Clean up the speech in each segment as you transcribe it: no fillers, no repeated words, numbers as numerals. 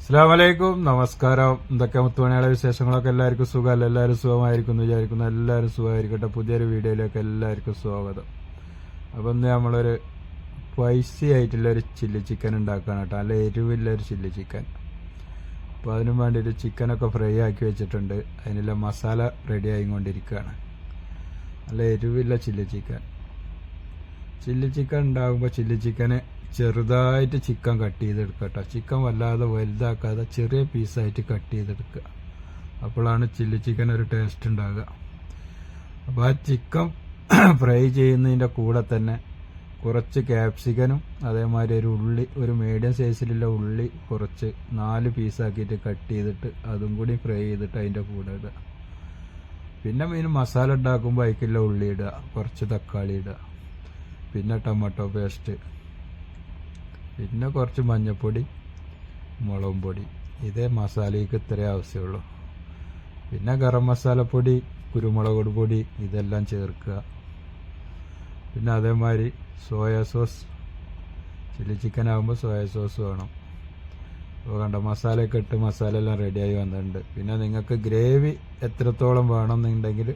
അസ്സലാമലൈക്കും, നമസ്കാരം. എന്തൊക്കെ മുത്തുമണികളെ വിശേഷങ്ങളൊക്കെ? എല്ലാവർക്കും സുഖമല്ല? എല്ലാവരും സുഖമായിരിക്കുന്നു വിചാരിക്കുന്നു. എല്ലാവരും സുഖമായിരിക്കട്ടെ. പുതിയൊരു വീഡിയോയിലേക്ക് എല്ലാവർക്കും സ്വാഗതം. അപ്പം ഇന്ന് നമ്മളൊരു സ്പൈസി ആയിട്ടുള്ളൊരു ചില്ലി ചിക്കൻ ഉണ്ടാക്കുകയാണ് കേട്ടോ. നല്ല എരിവില്ലൊരു ചില്ലി ചിക്കൻ. അപ്പോൾ അതിനു വേണ്ടിയിട്ട് ചിക്കനൊക്കെ ഫ്രൈ ആക്കി വെച്ചിട്ടുണ്ട്. അതിനുള്ള മസാല റെഡി ആയിക്കൊണ്ടിരിക്കുകയാണ്. നല്ല എരിവില്ല ചില്ലി ചിക്കൻ. ചില്ലി ചിക്കൻ ഉണ്ടാകുമ്പോൾ ചില്ലി ചിക്കന് ചെറുതായിട്ട് ചിക്കൻ കട്ട് ചെയ്തെടുക്കുക കേട്ടോ. ചിക്കൻ വല്ലാതെ വലുതാക്കാതെ ചെറിയ പീസായിട്ട് കട്ട് ചെയ്തെടുക്കുക. അപ്പോഴാണ് ചില്ലി ചിക്കൻ ഒരു ടേസ്റ്റ് ഉണ്ടാകുക. അപ്പോൾ ആ ചിക്കൻ ഫ്രൈ ചെയ്യുന്നതിൻ്റെ കൂടെ തന്നെ കുറച്ച് ക്യാപ്സിക്കനും അതേമാതിരി ഒരു ഉള്ളി, ഒരു മീഡിയം സൈസിലുള്ള ഉള്ളി കുറച്ച് 4 പീസാക്കിയിട്ട് കട്ട് ചെയ്തിട്ട് അതും കൂടി ഫ്രൈ ചെയ്തിട്ട് അതിൻ്റെ കൂടെ ഇടുക. പിന്നെ മീൻ മസാല ഉണ്ടാക്കുമ്പോൾ അതിക്കുള്ള ഉള്ളി ഇടുക, കുറച്ച് തക്കാളി ഇടുക, പിന്നെ ടൊമാറ്റോ പേസ്റ്റ്, പിന്നെ കുറച്ച് മഞ്ഞൾപ്പൊടി, മുളകും പൊടി. ഇതേ മസാലയ്ക്ക് ഇത്രേ ആവശ്യമുള്ളൂ. പിന്നെ ഗരം മസാലപ്പൊടി, കുരുമുളക് പൊടി ഇതെല്ലാം ചേർക്കുക. പിന്നെ അതേമാതിരി സോയാ സോസ്, ചില്ലി ചിക്കൻ ആകുമ്പോൾ സോയാ സോസ് വേണം. അപ്പോൾ കണ്ട മസാലയൊക്കെ ഇട്ട് മസാല എല്ലാം റെഡിയായി വന്നിട്ടുണ്ട്. പിന്നെ നിങ്ങൾക്ക് ഗ്രേവി എത്രത്തോളം വേണമെന്നുണ്ടെങ്കിൽ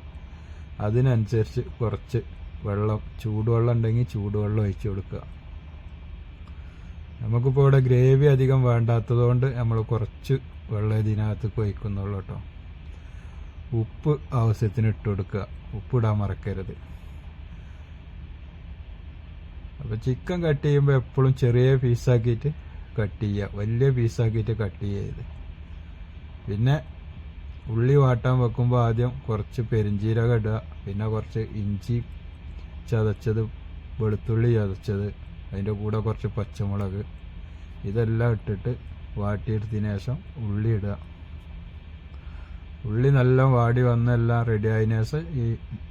അതിനനുസരിച്ച് കുറച്ച് വെള്ളം, ചൂടുവെള്ളം ഉണ്ടെങ്കിൽ ചൂടുവെള്ളം ഒഴിച്ചു കൊടുക്കുക. നമുക്കിപ്പോൾ ഇവിടെ ഗ്രേവി അധികം വേണ്ടാത്തതുകൊണ്ട് നമ്മൾ കുറച്ച് വെള്ളം ഇതിനകത്ത് ഒഴിക്കുന്നുള്ളൂ കേട്ടോ. ഉപ്പ് ആവശ്യത്തിന് ഇട്ട് കൊടുക്കുക. ഉപ്പിടാൻ മറക്കരുത്. അപ്പോൾ ചിക്കൻ കട്ട് ചെയ്യുമ്പോൾ എപ്പോഴും ചെറിയ പീസാക്കിയിട്ട് കട്ട് ചെയ്യുക, വലിയ പീസാക്കിയിട്ട് കട്ട് ചെയ്യരുത്. പിന്നെ ഉള്ളി വാട്ടാൻ വെക്കുമ്പോൾ ആദ്യം കുറച്ച് പെരിഞ്ചീരകം ഇടുക, പിന്നെ കുറച്ച് ഇഞ്ചി ചതച്ചത്, വെളുത്തുള്ളി ചതച്ചത്, അതിൻ്റെ കൂടെ കുറച്ച് പച്ചമുളക്, ഇതെല്ലാം ഇട്ടിട്ട് വാട്ടിയെടുത്തതിന് ശേഷം ഉള്ളി ഇടുക. ഉള്ളി നല്ല വാടി വന്നെല്ലാം റെഡി ആയതിനു ശേഷം ഈ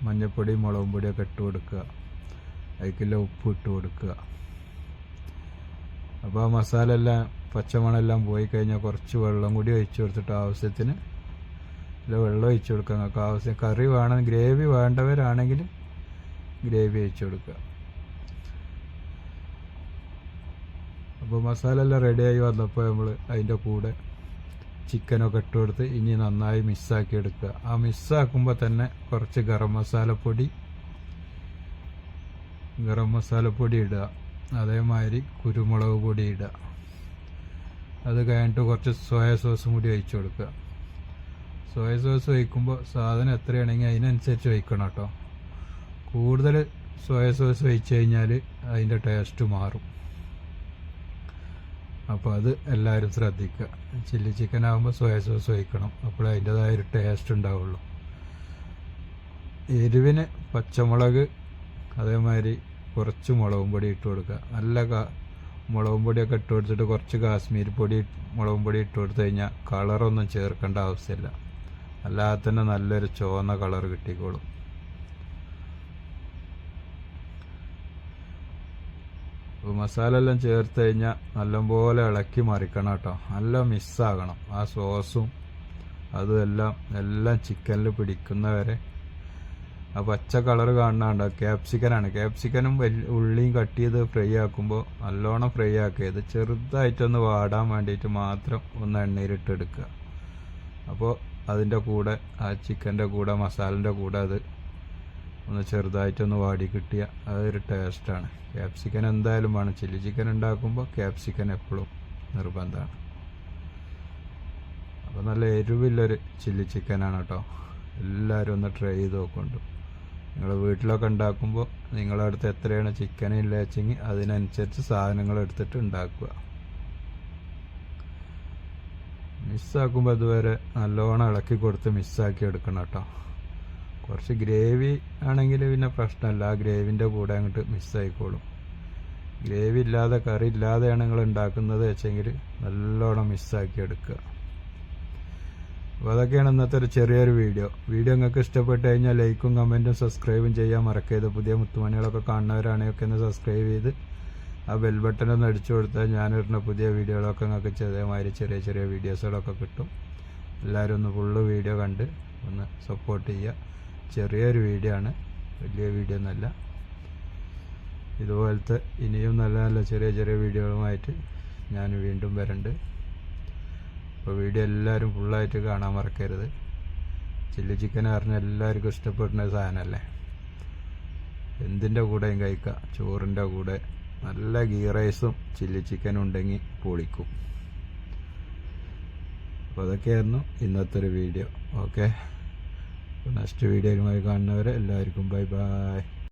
മഞ്ഞൾപ്പൊടി, മുളകും പൊടിയൊക്കെ ഇട്ട് കൊടുക്കുക. അതിലേക്കുള്ള ഉപ്പ് ഇട്ട് കൊടുക്കുക. അപ്പോൾ ആ മസാല എല്ലാം പച്ചമണെല്ലാം പോയി കഴിഞ്ഞാൽ കുറച്ച് വെള്ളം കൂടി ഒഴിച്ചു കൊടുത്തിട്ട് ആവശ്യത്തിന് വെള്ളം ഒഴിച്ചു കൊടുക്കുക. നിങ്ങൾക്ക് ആവശ്യം കറി വേണം, ഗ്രേവി വേണ്ടവരാണെങ്കിൽ ഗ്രേവി ഒഴിച്ചു കൊടുക്കുക. അപ്പോൾ മസാല എല്ലാം റെഡിയായി വന്നപ്പോൾ നമ്മൾ അതിൻ്റെ കൂടെ ചിക്കനൊക്കെ ഇട്ട് കൊടുത്ത് ഇനി നന്നായി മിക്സാക്കി എടുക്കുക. ആ മിക്സാക്കുമ്പോൾ തന്നെ കുറച്ച് ഗരം മസാലപ്പൊടി ഇടുക, അതേമാതിരി കുരുമുളക് പൊടി ഇടുക. അത് കഴിഞ്ഞിട്ട് കുറച്ച് സോയ സോസും കൂടി ഒഴിച്ചു കൊടുക്കുക. സോയ സോസ് ഒഴിക്കുമ്പോൾ സാധനം എത്രയാണെങ്കിൽ അതിനനുസരിച്ച് ഒഴിക്കണം കേട്ടോ. കൂടുതൽ സോയ സോസ് ഒഴിച്ച് കഴിഞ്ഞാൽ അതിൻ്റെ ടേസ്റ്റ് മാറും. അപ്പോൾ അത് എല്ലാവരും ശ്രദ്ധിക്കുക. ചില്ലി ചിക്കൻ ആകുമ്പോൾ സോയ സോസ് ഒഴിക്കണം, അപ്പോൾ അതിൻ്റെതായ ഒരു ടേസ്റ്റ് ഉണ്ടാവുള്ളൂ. എരിവിന് പച്ചമുളക്, അതേമാതിരി കുറച്ച് മുളകും പൊടി ഇട്ട് കൊടുക്കുക. നല്ല മുളകും പൊടിയൊക്കെ ഇട്ട് കൊടുത്തിട്ട് കുറച്ച് കാശ്മീരി പൊടി, മുളകും പൊടി ഇട്ട് കൊടുത്തു കഴിഞ്ഞാൽ കളറൊന്നും ചേർക്കേണ്ട ആവശ്യമില്ല. അല്ലാതെ തന്നെ നല്ലൊരു ചുവന്ന കളർ കിട്ടിക്കോളും. അപ്പോൾ മസാല എല്ലാം ചേർത്ത് കഴിഞ്ഞാൽ നല്ലപോലെ ഇളക്കി മറിക്കണം കേട്ടോ. നല്ല മിക്സാകണം. ആ സോസും അതും എല്ലാം ചിക്കനിൽ പിടിക്കുന്നവരെ. ആ പച്ച കളർ കാണാണ്ട് ക്യാപ്സിക്കനാണ്. ക്യാപ്സിക്കനും ഉള്ളിയും കട്ട് ചെയ്ത് ഫ്രൈ ആക്കുമ്പോൾ നല്ലോണം ഫ്രൈ ആക്കിയത് ചെറുതായിട്ടൊന്ന് വാടാൻ വേണ്ടിയിട്ട് മാത്രം ഒന്ന് എണ്ണയിലിട്ടെടുക്കുക. അപ്പോൾ അതിൻ്റെ കൂടെ ആ ചിക്കൻ്റെ കൂടെ മസാലൻ്റെ കൂടെ അത് ഒന്ന് ചെറുതായിട്ടൊന്ന് വാടി കിട്ടിയ അതൊരു ടേസ്റ്റാണ്. ക്യാപ്സിക്കൻ എന്തായാലും വേണം. ചില്ലി ചിക്കൻ ഉണ്ടാക്കുമ്പോൾ ക്യാപ്സിക്കൻ എപ്പോഴും നിർബന്ധമാണ്. അപ്പോൾ നല്ല എരിവില്ലൊരു ചില്ലി ചിക്കനാണ് കേട്ടോ. എല്ലാവരും ഒന്ന് ട്രൈ ചെയ്ത് നോക്കുന്നുണ്ട്. നിങ്ങൾ വീട്ടിലൊക്കെ ഉണ്ടാക്കുമ്പോൾ നിങ്ങളുടെ അടുത്ത് എത്രയാണ് ചിക്കൻ ഇല്ല വെച്ചെങ്കിൽ അതിനനുസരിച്ച് സാധനങ്ങൾ എടുത്തിട്ട് ഉണ്ടാക്കുക. മിക്സാക്കുമ്പോൾ അതുവരെ നല്ലോണം ഇളക്കി കൊടുത്ത് മിക്സാക്കി എടുക്കണം കേട്ടോ. കുറച്ച് ഗ്രേവി ആണെങ്കിൽ പിന്നെ പ്രശ്നമല്ല, ആ ഗ്രേവിൻ്റെ കൂടെ അങ്ങോട്ട് മിക്സായിക്കോളും. ഗ്രേവി ഇല്ലാതെ, കറി ഇല്ലാതെയാണ് നിങ്ങൾ ഉണ്ടാക്കുന്നത് വെച്ചെങ്കിൽ നല്ലോണം മിക്സാക്കി എടുക്കുക. അപ്പോൾ അതൊക്കെയാണ് ഇന്നത്തെ ഒരു ചെറിയൊരു വീഡിയോ. നിങ്ങൾക്ക് ഇഷ്ടപ്പെട്ട് കഴിഞ്ഞാൽ ലൈക്കും കമൻറ്റും സബ്സ്ക്രൈബും ചെയ്യാൻ മറക്കരുത്. പുതിയ മുത്തുമണികളൊക്കെ കാണുന്നവരാണെങ്കിൽ ഒന്ന് സബ്സ്ക്രൈബ് ചെയ്ത് ആ ബെൽ ബട്ടനൊന്ന് അടിച്ചു കൊടുത്താൽ ഞാനിടുന്ന പുതിയ വീഡിയോകളൊക്കെ നിങ്ങൾക്ക് അതേമാതിരി ചെറിയ ചെറിയ വീഡിയോസുകളൊക്കെ കിട്ടും. എല്ലാവരും ഒന്ന് ഫുള്ള് വീഡിയോ കണ്ട് ഒന്ന് സപ്പോർട്ട് ചെയ്യുക. ചെറിയൊരു വീഡിയോ ആണ്, വലിയ വീഡിയോ ഒന്നുമല്ല. ഇതുപോലത്തെ ഇനിയും നല്ല നല്ല ചെറിയ ചെറിയ വീഡിയോകളുമായിട്ട് ഞാൻ വീണ്ടും വരുന്നുണ്ട്. അപ്പോൾ വീഡിയോ എല്ലാവരും ഫുള്ളായിട്ട് കാണാൻ മറക്കരുത്. ചില്ലി ചിക്കൻ പറഞ്ഞാൽ എല്ലാവർക്കും ഇഷ്ടപ്പെടുന്ന സാധനമല്ലേ. എന്തിൻ്റെ കൂടെയും കഴിക്കാം. ചോറിൻ്റെ കൂടെ നല്ല ഗീ റൈസും ചില്ലി ചിക്കനും ഉണ്ടെങ്കിൽ പൊളിക്കും. അപ്പോൾ അതൊക്കെയായിരുന്നു ഇന്നത്തെ ഒരു വീഡിയോ. ഓക്കെ, നെക്സ്റ്റ് വീഡിയോയുമായി കാണുന്നവരെ എല്ലാവർക്കും ബൈ ബൈ.